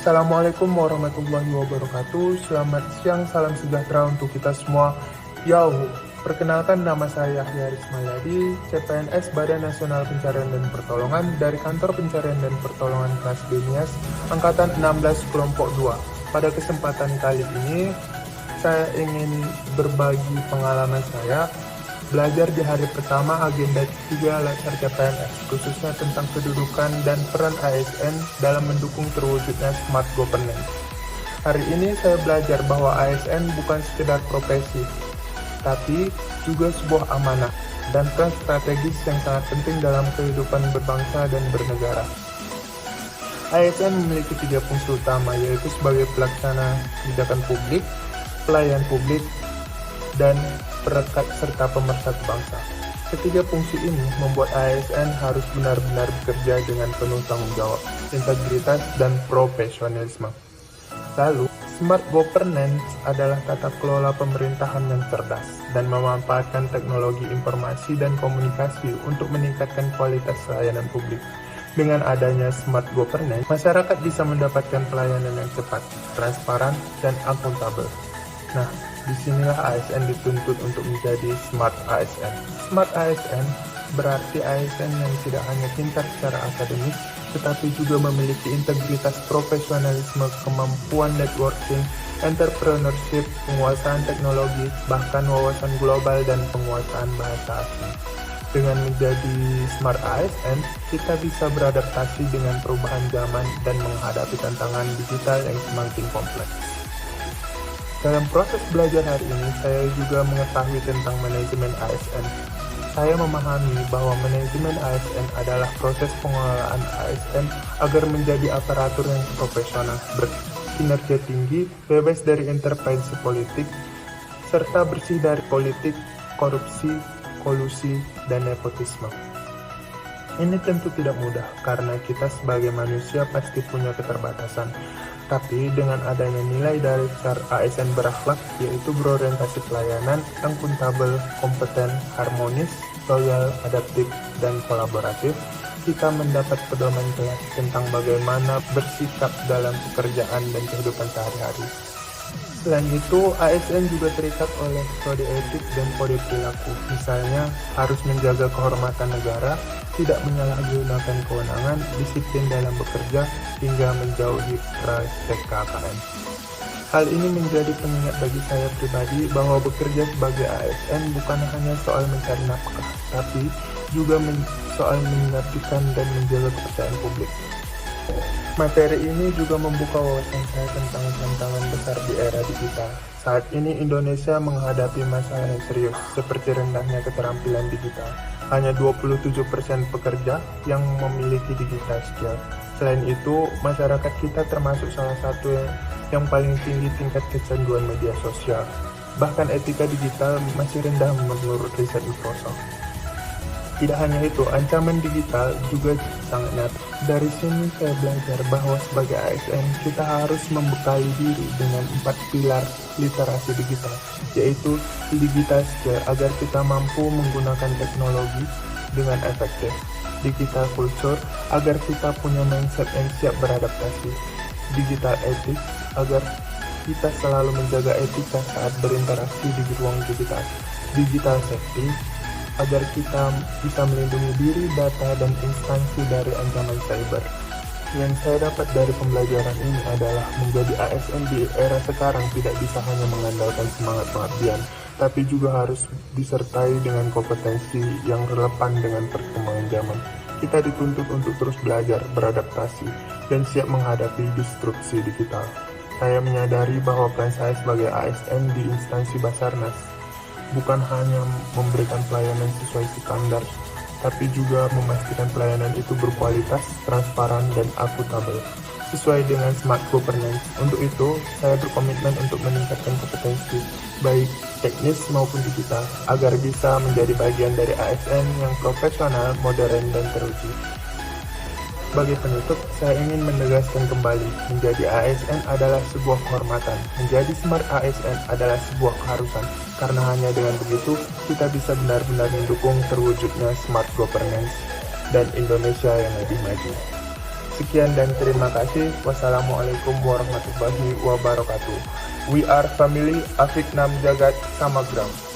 Assalamualaikum warahmatullahi wabarakatuh. Selamat siang, salam sejahtera untuk kita semua. Yauhu, perkenalkan nama saya Yahya Rizmayadi, CPNS Badan Nasional Pencarian dan Pertolongan dari Kantor Pencarian dan Pertolongan Kelas Benias, Angkatan 16 Kelompok 2. Pada kesempatan kali ini, saya ingin berbagi pengalaman saya belajar di hari pertama agenda 3 Latsar CPNS, khususnya tentang kedudukan dan peran ASN dalam mendukung terwujudnya smart governance. Hari ini saya belajar bahwa ASN bukan sekedar profesi, tapi juga sebuah amanah dan peran strategis yang sangat penting dalam kehidupan berbangsa dan bernegara. ASN memiliki 3 fungsi utama, yaitu sebagai pelaksana kebijakan publik, pelayan publik, dan perekat serta pemersatu bangsa. Ketiga fungsi ini membuat ASN harus benar-benar bekerja dengan penuh tanggung jawab, integritas, dan profesionalisme. Lalu, smart governance adalah tata kelola pemerintahan yang cerdas dan memanfaatkan teknologi informasi dan komunikasi untuk meningkatkan kualitas layanan publik. Dengan adanya smart governance, masyarakat bisa mendapatkan pelayanan yang cepat, transparan, dan akuntabel. Nah, disinilah ASN dituntut untuk menjadi smart ASN. Smart ASN berarti ASN yang tidak hanya pintar secara akademis, tetapi juga memiliki integritas, profesionalisme, kemampuan networking, entrepreneurship, penguasaan teknologi, bahkan wawasan global dan penguasaan bahasa asing. Dengan menjadi smart ASN, kita bisa beradaptasi dengan perubahan zaman dan menghadapi tantangan digital yang semakin kompleks. Dalam proses belajar hari ini, saya juga mengetahui tentang manajemen ASN. Saya memahami bahwa manajemen ASN adalah proses pengelolaan ASN agar menjadi aparatur yang profesional, berkinerja tinggi, bebas dari intervensi politik, serta bersih dari politik, korupsi, kolusi, dan nepotisme. Ini tentu tidak mudah, karena kita sebagai manusia pasti punya keterbatasan. Tapi dengan adanya nilai dari dasar ASN berakhlak, yaitu berorientasi pelayanan, akuntabel, kompeten, harmonis, loyal, adaptif, dan kolaboratif, kita mendapat pedoman jelas tentang bagaimana bersikap dalam pekerjaan dan kehidupan sehari-hari. Selain itu, ASN juga terikat oleh kode etik dan kode perilaku. Misalnya, harus menjaga kehormatan negara, tidak menyalahgunakan kewenangan, disiplin dalam bekerja, hingga menjauhi praktek KKN. Hal ini menjadi pengingat bagi saya pribadi bahwa bekerja sebagai ASN bukan hanya soal mencari nafkah, tapi juga soal mengabdikan dan menjaga kepercayaan publik. Materi ini juga membuka wawasan saya tentang tantangan besar di era digital. Saat ini Indonesia menghadapi masalah yang serius, seperti rendahnya keterampilan digital. Hanya 27% pekerja yang memiliki digital skill. Selain itu, masyarakat kita termasuk salah satu yang paling tinggi tingkat kecanduan media sosial. Bahkan etika digital masih rendah menurut riset Microsoft. Tidak hanya itu, ancaman digital juga sangat nyata. Dari sini saya belajar bahwa sebagai ASN kita harus membekali diri dengan 4 pilar literasi digital, yaitu digital skill agar kita mampu menggunakan teknologi dengan efektif, digital culture agar kita punya mindset yang siap beradaptasi, digital ethics agar kita selalu menjaga etika saat berinteraksi di ruang digital, digital safety agar kita bisa melindungi diri, data, dan instansi dari ancaman cyber. Yang saya dapat dari pembelajaran ini adalah menjadi ASN di era sekarang tidak bisa hanya mengandalkan semangat pengabdian, tapi juga harus disertai dengan kompetensi yang relevan dengan perkembangan zaman. Kita dituntut untuk terus belajar, beradaptasi, dan siap menghadapi disrupsi digital. Saya menyadari bahwa peran saya sebagai ASN di instansi Basarnas bukan hanya memberikan pelayanan sesuai standar, tapi juga memastikan pelayanan itu berkualitas, transparan, dan akuntabel, sesuai dengan smart governance. Untuk itu, saya berkomitmen untuk meningkatkan kompetensi, baik teknis maupun digital, agar bisa menjadi bagian dari ASN yang profesional, modern, dan teruji. Sebagai penutup, saya ingin menegaskan kembali, menjadi ASN adalah sebuah kehormatan. Menjadi smart ASN adalah sebuah keharusan, karena hanya dengan begitu, kita bisa benar-benar mendukung terwujudnya smart governance dan Indonesia yang lebih maju. Sekian dan terima kasih. Wassalamualaikum warahmatullahi wabarakatuh. We are family, Afik Nam Jagat Samagram.